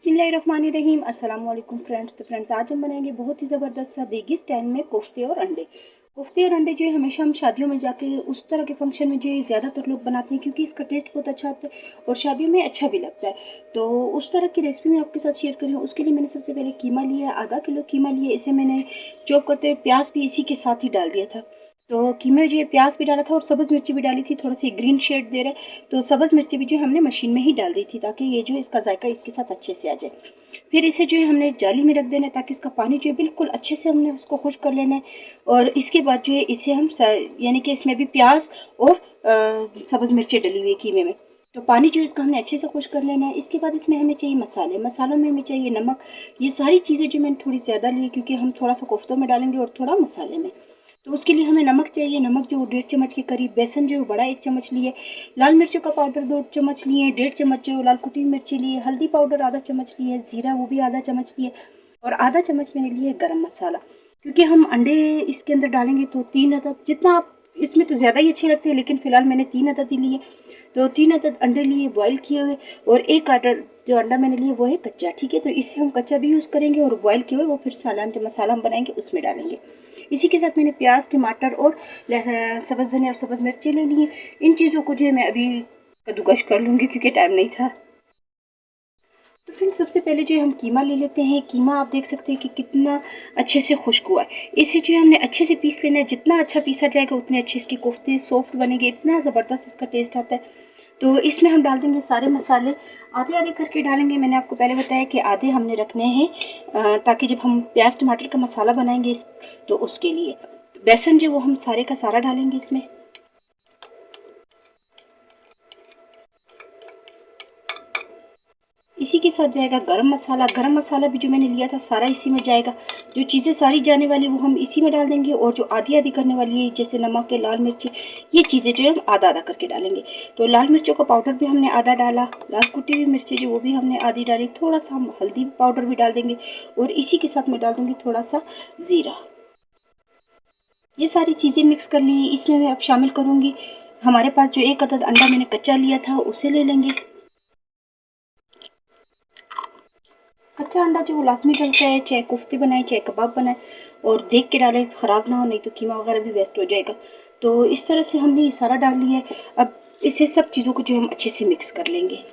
बिस्मिल्लाहिर्रहमानिर्रहीम। अस्सलाम वालेकुम फ्रेंड्स। तो फ्रेंड्स, आज हम बनाएंगे बहुत ही ज़बरदस्त सा देगी स्टाइल में कोफ्ते और अंडे। कोफ्ते और अंडे जो है हमेशा हम शादियों में जाके उस तरह के फंक्शन में जो है ज़्यादातर लोग बनाते हैं, क्योंकि इसका टेस्ट बहुत अच्छा आता है और शादियों में अच्छा भी लगता है। तो उस तरह की रेसिपी मैं आपके साथ शेयर कर रही हूँ। उसके लिए मैंने सबसे पहले कीमा लिया, आधा किलो कीमा लिया। इसे मैंने चॉप करते हुए प्याज भी इसी के साथ ही डाल दिया था। तो कीमे में जो है प्याज भी डाला था और सब्ज़ मिर्ची भी डाली थी, थोड़ा सी ग्रीन शेड दे रहे। तो सब्ज़ मिर्ची भी जो हमने मशीन में ही डाल दी थी, ताकि ये जो है इसका जायका इसके साथ अच्छे से आ जाए। फिर इसे जो है हमने जाली में रख देना है, ताकि इसका पानी जो है बिल्कुल अच्छे से हमने उसको खुश कर लेना है। और इसके बाद जो है इसे हम यानी कि इसमें भी प्याज और सब्ज़ मिर्ची डली हुई कीमे में, तो पानी जो है इसका हमने अच्छे से खुश कर लेना है। इसके बाद इसमें हमें चाहिए मसाले, मसालों में हमें चाहिए नमक। ये सारी चीज़ें जो मैंने थोड़ी ज़्यादा ली, क्योंकि हम थोड़ा सा कोफ्तों में डालेंगे और थोड़ा मसाले में। तो उसके लिए हमें नमक चाहिए। नमक जो 1.5 चम्मच के करीब, बेसन जो बड़ा 1 चम्मच लिए, लाल मिर्चों का पाउडर 2 चम्मच लिए, 1.5 चम्मच जो लाल कुटी मिर्ची लिए, हल्दी पाउडर आधा चम्मच लिए, जीरा वो भी आधा चम्मच लिए, और आधा चम्मच मैंने लिए गरम मसाला। क्योंकि हम अंडे इसके अंदर डालेंगे तो 3 अदद, जितना आप इसमें तो ज़्यादा ही अच्छे लगते हैं, लेकिन फ़िलहाल मैंने 3 अदद ही लिए। तो 3 अदद अंडे लिए बॉयल किए हुए, और एक अदद जो अंडा मैंने लिए वो है कच्चा। ठीक है, तो इसे हम कच्चा भी यूज़ करेंगे, और बॉयल किए हुए वो फिर सालन जो मसाला हम बनाएंगे उसमें डालेंगे। इसी के साथ मैंने प्याज, टमाटर और सब्ज़ धनिया और सब्ज़ मिर्ची ले लिए। इन चीज़ों को जो है मैं अभी कद्दूकश कर लूँगी, क्योंकि टाइम नहीं था। तो फ्रेंड्स, सबसे पहले जो है हम कीमा ले लेते हैं। कीमा आप देख सकते हैं कि कितना अच्छे से खुश्क हुआ है। इसे जो है हमने अच्छे से पीस लेना है। जितना अच्छा पीसा जाएगा उतने अच्छे इसके कोफ्ते सॉफ्ट बनेंगे, इतना ज़बरदस्त इसका टेस्ट आता है। तो इसमें हम डाल देंगे सारे मसाले, आधे आधे करके डालेंगे। मैंने आपको पहले बताया कि आधे हमने रखने हैं, ताकि जब हम प्याज टमाटर का मसाला बनाएंगे तो उसके लिए। बेसन जो वो हम सारे का सारा डालेंगे इसमें। इसी के साथ जाएगा गरम मसाला। गरम मसाला भी जो मैंने लिया था सारा इसी में जाएगा। जो चीज़ें सारी जाने वाली वो हम इसी में डाल देंगे, और जो आधी आधी करने वाली है जैसे नमक है, लाल मिर्ची, ये चीज़ें जो है हम आधा आधा करके डालेंगे। तो लाल मिर्चों का पाउडर भी हमने आधा डाला, लाल कुटी हुई मिर्ची जो वो भी हमने आधी डाली, थोड़ा सा हम हल्दी पाउडर भी डाल देंगे, और इसी के साथ मैं डाल दूँगी थोड़ा सा ज़ीरा। ये सारी चीज़ें मिक्स कर ली। इसमें मैं अब शामिल करूँगी, हमारे पास जो एक अदद अंडा मैंने कच्चा लिया था उसे ले लेंगे। कच्चा अंडा जो लाजमी डलता है, चाहे कोफ्ते बनाए चाहे कबाब बनाए, और देख के डालें, ख़राब ना हो, नहीं तो कीमा वगैरह भी वेस्ट हो जाएगा। तो इस तरह से हमने ये सारा डाल लिया है। अब इसे सब चीज़ों को जो हम अच्छे से मिक्स कर लेंगे।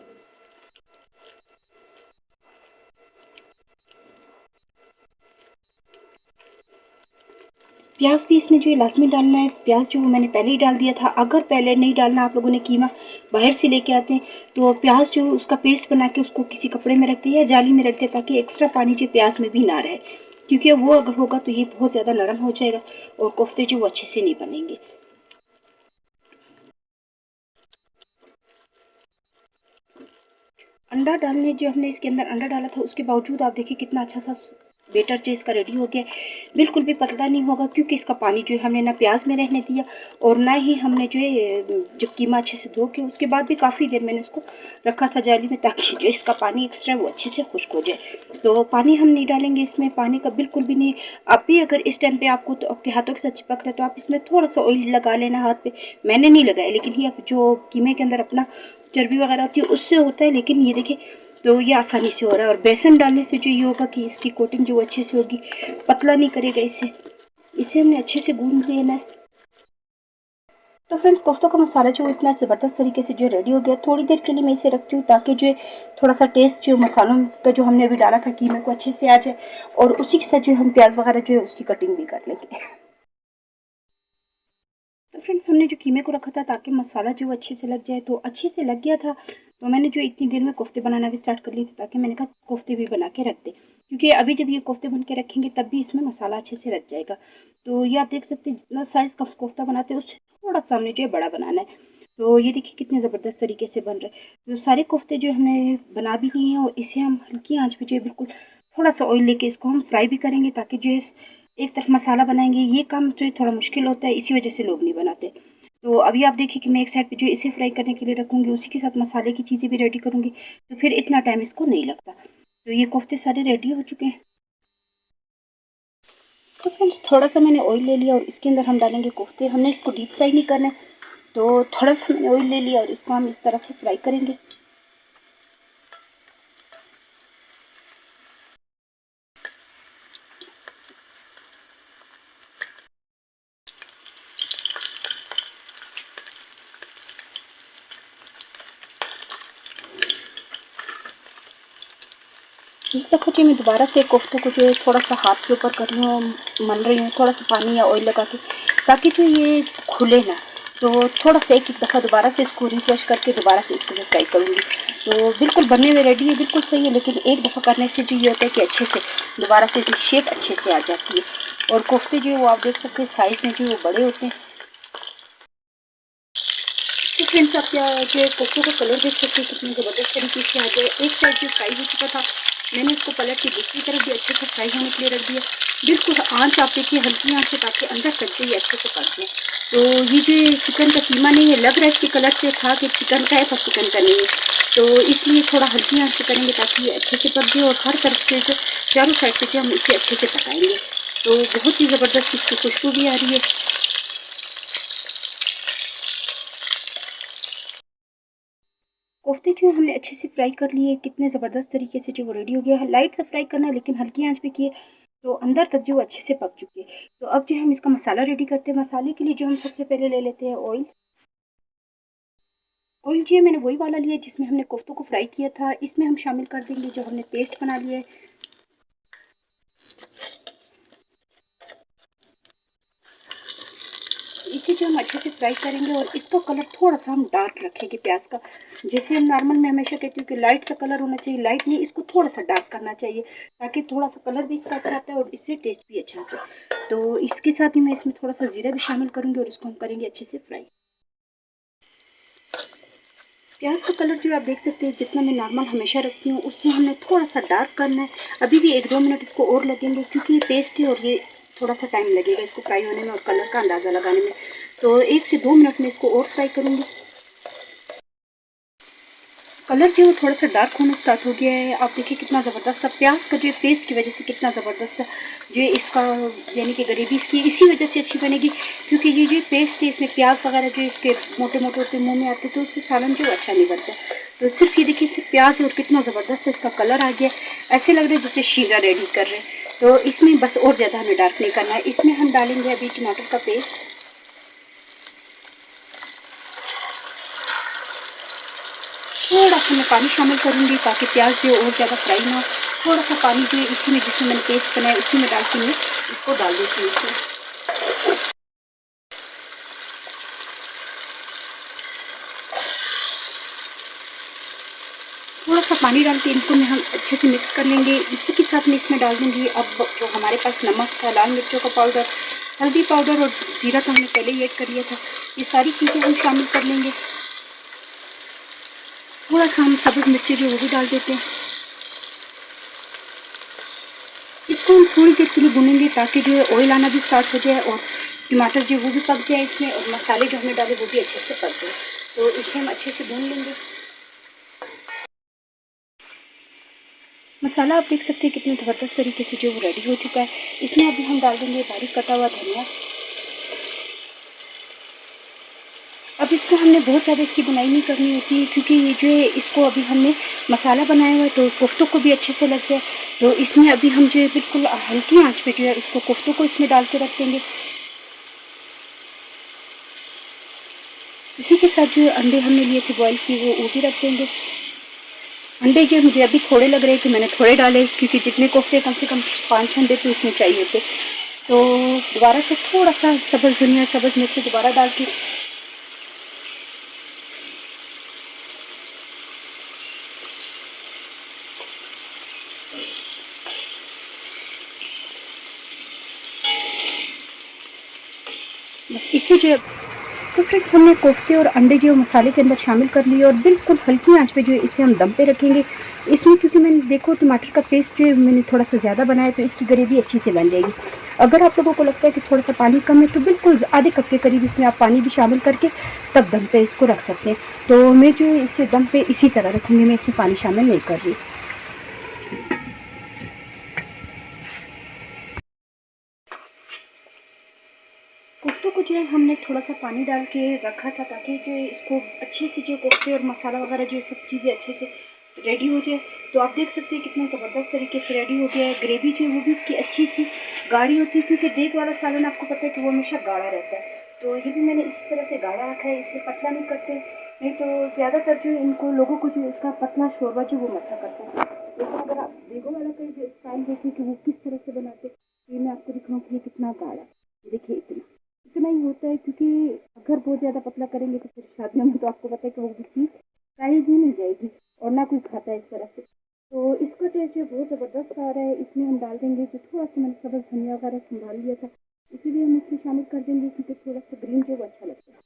प्याज भी इसमें जो है लाजमी डालना है। प्याज जो मैंने पहले ही डाल दिया था। अगर पहले नहीं डालना, आप लोगों ने कीमा बाहर से लेके आते हैं, तो प्याज जो उसका पेस्ट बना के उसको किसी कपड़े में रखते हैं या जाली में रखते हैं, ताकि एक्स्ट्रा पानी जो प्याज में भी ना रहे, क्योंकि वो अगर होगा तो ये बहुत ज़्यादा नरम हो जाएगा और कोफ्ते जो वो अच्छे से नहीं बनेंगे। अंडा डालने जो हमने इसके अंदर अंडा डाला था, उसके बावजूद आप देखिए कितना अच्छा सा बेटर जो इसका रेडी हो गया। बिल्कुल भी पतला नहीं होगा, क्योंकि इसका पानी जो है हमने ना प्याज में रहने दिया, और ना ही हमने जो है जब कीमा अच्छे से धो के उसके बाद भी काफ़ी देर मैंने इसको रखा था जाली में, ताकि जो इसका पानी एक्स्ट्रा वो अच्छे से खुश्क हो जाए। तो पानी हम नहीं डालेंगे इसमें, पानी का बिल्कुल भी नहीं। आप भी अगर इस टाइम पे आपको तो आपके हाथों के साथ चिपक रहा है, तो आप इसमें थोड़ा सा ऑयल लगा लेना हाथ पे। मैंने नहीं लगाया, लेकिन ये जो कीमे के अंदर अपना चर्बी वगैरह होती है उससे होता है, लेकिन ये देखिए तो ये आसानी से हो रहा है। और बेसन डालने से जो ये होगा कि इसकी कोटिंग जो अच्छे से होगी, पतला नहीं करेगा इसे। इसे हमने अच्छे से गूंद लेना है। तो फ्रेंड्स, कोफ्तों का मसाला जो इतना ज़बरदस्त तरीके से जो रेडी हो गया, थोड़ी देर के लिए मैं इसे रखती हूँ, ताकि जो थोड़ा सा टेस्ट जो मसालों का जो हमने अभी डाला था कीमे को अच्छे से आ जाए, और उसी के साथ जो हम प्याज वगैरह जो है उसकी कटिंग भी कर लेंगे। तो फ्रेंड्स, हमने जो कीमे को रखा था ताकि मसाला जो अच्छे से लग जाए, तो अच्छे से लग गया था। तो मैंने जो इतनी देर में कोफ्ते बनाना भी स्टार्ट कर लिए थे, ताकि मैंने कहा कोफ्ते भी बना के रख दे, क्योंकि अभी जब ये कोफ्ते बन के रखेंगे तब भी इसमें मसाला अच्छे से लग जाएगा। तो ये आप देख सकते हैं, जितना साइज़ का कोफ्ता बनाते हैं उससे थोड़ा सा हमने जो है बड़ा बनाना है। तो ये देखिए कितने ज़बरदस्त तरीके से बन रहे हैं। तो सारे कोफ्ते जो हमने बना भी लिए हैं, और इसे हम हल्की आँच पे जो है बिल्कुल थोड़ा सा ऑयल लेके इसको हम फ्राई भी करेंगे, ताकि जो है एक तरफ मसाला बनाएंगे। ये काम जो है थोड़ा मुश्किल होता है, इसी वजह से लोग नहीं बनाते। तो अभी आप देखिए कि मैं एक साइड पे जो इसे फ्राई करने के लिए रखूँगी, उसी के साथ मसाले की चीज़ें भी रेडी करूँगी, तो फिर इतना टाइम इसको नहीं लगता। तो ये कोफ्ते सारे रेडी हो चुके हैं। तो फ्रेंड्स, थोड़ा सा मैंने ऑयल ले लिया, और इसके अंदर हम डालेंगे कोफ्ते। हमने इसको डीप फ्राई नहीं करना है, तो थोड़ा सा मैंने ऑयल ले लिया और इसको हम इस तरह से फ्राई करेंगे। देखो जी, मैं दोबारा से कोफ्तों को जो है थोड़ा सा हाथ के ऊपर कर रही हूँ, मल रही हूँ थोड़ा सा पानी या ऑयल लगा के, ताकि जो ये खुले ना। तो थोड़ा सा एक दफ़ा दोबारा से इसको रिफ्रेश करके दोबारा से इसको मैं फ्राई करूँगी। तो बिल्कुल बनने में रेडी है, बिल्कुल सही है, लेकिन एक दफ़ा करने से जो ये होता है कि अच्छे से दोबारा से शेप अच्छे से आ जाती है। और कोफ्ते जो है वो आप देख सकते हैं साइज़ में जो वो बड़े होते हैं। तो फ्रेंड्स, आप क्या जो है कोफ्तों का कलर देख सकते हैं कितनी ज़बरदस्त तरीके से आ गया। एक साइड जो फ्राई हो चुका था, मैंने इसको पलट के दूसरी तरफ भी अच्छे से फ्राई होने के लिए रख दिया। बिल्कुल आँच आप देखिए हल्की आँच से, ताकि अंदर तक जो ये अच्छे से पक जाए। तो ये जो चिकन का कीमा नहीं है, लग रहा है इसके कलर से था कि चिकन का है, पर चिकन का नहीं है। तो इसलिए थोड़ा हल्की आँच से करेंगे ताकि ये अच्छे से पक जाए, और हर तरफ से जो चारों साइड से जो हम इसे अच्छे से पकाएंगे। तो बहुत ही ज़बरदस्त इसकी खुशबू भी आ रही है। कोफ्ते जो हमने अच्छे से फ्राई कर लिए, कितने ज़बरदस्त तरीके से जो वो रेडी हो गया है। लाइट सा फ्राई करना है, लेकिन हल्की आंच पे किए तो अंदर तक जो अच्छे से पक चुके हैं। तो अब जो हम इसका मसाला रेडी करते हैं, मसाले के लिए जो हम सबसे पहले ले लेते हैं ऑयल। ऑयल जो है मैंने वही वाला लिया जिसमें हमने कोफ्तों को फ्राई किया था। इसमें हम शामिल कर देंगे जो हमने पेस्ट बना लिया है। इसे जो हम अच्छे से फ्राई करेंगे, और इसका कलर थोड़ा सा हम डार्क रखेंगे प्याज का। जैसे हम नॉर्मल में हमेशा कहती हूँ कि लाइट सा कलर होना चाहिए, लाइट नहीं, इसको थोड़ा सा डार्क करना चाहिए, ताकि थोड़ा सा कलर भी इसका अच्छा आता है और इससे टेस्ट भी अच्छा आता है। तो इसके साथ ही मैं इसमें थोड़ा सा जीरा भी शामिल करूँगी, और इसको हम करेंगे अच्छे से फ्राई। प्याज का कलर जो आप देख सकते हैं, जितना मैं नॉर्मल हमेशा रखती हूँ उससे हमने थोड़ा सा डार्क करना है। अभी भी 1-2 मिनट इसको और लगेंगे, क्योंकि ये पेस्ट है और ये थोड़ा सा टाइम लगेगा इसको फ्राई होने में और कलर का अंदाज़ा लगाने में। तो 1 से 2 मिनट में इसको और फ्राई करूँगी। कलर जो है थोड़ा सा डार्क होना स्टार्ट हो गया है। आप देखिए कितना ज़बरदस्त सा प्याज का जो है पेस्ट की वजह से कितना ज़बरदस्त सा जो है इसका, यानी कि ग्रेवी इसकी इसी वजह से अच्छी बनेगी, क्योंकि ये जो पेस्ट है इसमें प्याज वगैरह जो इसके मोटे मोटे होते मुँह में आते, तो उससे सालन जो अच्छा नहीं बनता। तो सिर्फ ये देखिए सिर्फ प्याज है और कितना ज़बरदस्त इसका कलर आ गया। ऐसे लग रहा है जैसे शीरा रेडी कर रहे हैं। तो इसमें बस और ज़्यादा हमें डार्क नहीं करना है। इसमें हम डालेंगे अभी टमाटर का पेस्ट। थोड़ा सा मैं पानी शामिल करूँगी ताकि प्याज जो और ज़्यादा फ्राई ना हो। थोड़ा सा पानी जो है इसी में, जिसमें मैंने पेस्ट बनाया उसी में डाल के मैं इसको डाल देती हूँ इसमें। थोड़ा सा पानी डाल के इनको में हम अच्छे से मिक्स कर लेंगे। इसी के साथ में इसमें डाल दूँगी अब जो हमारे पास नमक था, लाल मिर्चों का पाउडर, हल्दी पाउडर और ज़ीरा तो हमने पहले ही ऐड कर लिया था। ये सारी चीज़ें हम शामिल कर लेंगे। थोड़ा सा हम सब्ज़ मिर्ची जो वो भी डाल देते हैं। इसको हम थोड़ी देर के लिए भूनेंगे ताकि जो है ऑयल आना भी स्टार्ट हो जाए और टमाटर जो वो भी पक जाए इसमें, और मसाले जो हमने डाले वो भी अच्छे से पक जाए। तो इसे हम अच्छे से भून लेंगे। मसाला आप देख सकते हैं कितने ज़बरदस्त तरीके से जो वो रेडी हो चुका है। इसमें अभी हम डाल देंगे बारीक कटा हुआ धनिया। अब इसको हमने बहुत ज़्यादा इसकी बुनाई नहीं करनी होती है, क्योंकि ये जो है इसको अभी हमने मसाला बनाया हुआ है तो कोफ्तों को भी अच्छे से लग जाए। तो इसमें अभी हम जो है बिल्कुल हल्की आंच पे जो है इसको कोफ्तों को इसमें डाल के रख देंगे। इसी के साथ जो अंडे हमने लिए थे बॉयल किए वो भी रख देंगे। अंडे जो मुझे अभी थोड़े लग रहे थे, मैंने थोड़े डाले, क्योंकि जितने कोफ्ते कम से कम 5 अंडे तो इसमें चाहिए थे। तो दोबारा से थोड़ा सा सब्ज़ धनिया, सब्ज़ मिर्ची दोबारा डाल के बस इसे जो है, तो फ्रेंड्स हमने कोफ्ते और अंडे जो मसाले के अंदर शामिल कर लिए और बिल्कुल हल्की आंच पे जो है इसे हम दम पे रखेंगे। इसमें क्योंकि मैंने देखो टमाटर का पेस्ट जो है मैंने थोड़ा सा ज़्यादा बनाया, तो इसकी ग्रेवी अच्छी से बन जाएगी। अगर आप लोगों को लगता है कि थोड़ा सा पानी कम है, तो बिल्कुल आधे कप के करीब इसमें आप पानी भी शामिल करके तब दम पे इसको रख सकते हैं। तो मैं जो है इसे दम पे इसी तरह रखूँगी, मैं इसमें पानी शामिल नहीं कर रही। कोफ्तों को जो है हमने थोड़ा सा पानी डाल के रखा था, ताकि जो है इसको अच्छे से जो कोफ्ते और मसाला वगैरह जो सब चीज़ें अच्छे से रेडी हो जाए। तो आप देख सकते हैं कितना ज़बरदस्त तरीके से रेडी हो गया है। ग्रेवी जो है वो भी इसकी अच्छी सी गाढ़ी होती है, क्योंकि देग वाला सालन आपको पता है कि वो हमेशा गाढ़ा रहता है। तो ये भी मैंने इसी तरह से गाढ़ा रखा है, इसे पतला नहीं करते, नहीं तो ज़्यादातर जो इनको लोगों को जो इसका पतला शोरबा जो वो मसा करता है। लेकिन अगर आप बेगो वाला का जो स्टाइल देखिए कि वो किस तरह से बनाते, ये मैं आपको दिखाऊँ कि ये कितना गाढ़ा, देखिए इतना इतना ही होता है, क्योंकि अगर बहुत ज़्यादा पतला करेंगे तो फिर शादियों में तो आपको पता है कि वो चीज़ प्राइस ही नहीं जाएगी और ना कोई खाता है इस तरह से। तो इसका टेस्ट जो बहुत ज़बरदस्त आ रहा है। इसमें हम डाल देंगे जो थोड़ा सा मैंने सब्ज़ धनिया वगैरह संभाल लिया था, इसीलिए हम इसमें शामिल कर देंगे क्योंकि थोड़ा सा ग्रीन जो वो अच्छा लगता है।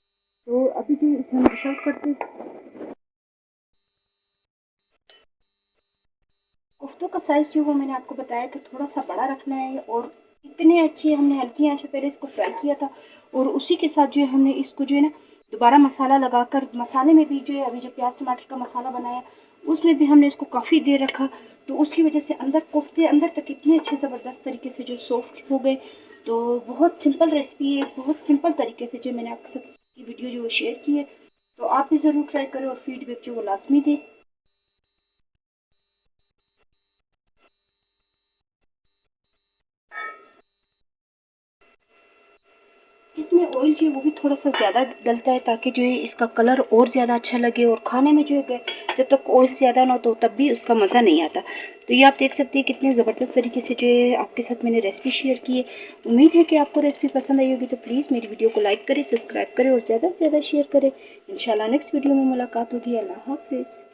तो अभी जो इसे हम डिश आउट करते हैं। कोफ्तों का साइज़ जो वो मैंने आपको बताया कि थोड़ा सा बड़ा रखना है, और इतने अच्छे हमने हल्की आंच पे पहले इसको फ्राई किया था, और उसी के साथ जो है हमने इसको जो है ना दोबारा मसाला लगाकर, मसाले में भी जो है अभी जो प्याज टमाटर का मसाला बनाया उसमें भी हमने इसको काफ़ी देर रखा, तो उसकी वजह से अंदर कोफ्ते अंदर तक इतने अच्छे ज़बरदस्त तरीके से जो सॉफ्ट हो गए। तो बहुत सिंपल रेसिपी है, बहुत सिंपल तरीके से जो मैंने आपके साथ की वीडियो जो शेयर की है, तो आप भी ज़रूर ट्राई करें और फीडबैक जो वो लाजमी दें। इसमें ऑयल जो है वो भी थोड़ा सा ज़्यादा डलता है ताकि जो है इसका कलर और ज़्यादा अच्छा लगे, और खाने में जो है जब तक ऑयल ज़्यादा ना हो तो तब भी उसका मज़ा नहीं आता। तो ये आप देख सकते हैं कितने ज़बरदस्त तरीके से जो है आपके साथ मैंने रेसिपी शेयर की है। उम्मीद है कि आपको रेसिपी पसंद आई होगी, तो प्लीज़ मेरी वीडियो को लाइक करें, सब्सक्राइब करें और ज़्यादा से ज़्यादा शेयर करें। इंशाल्लाह नेक्स्ट वीडियो में मुलाकात होगी। अल्लाह हाफिज़।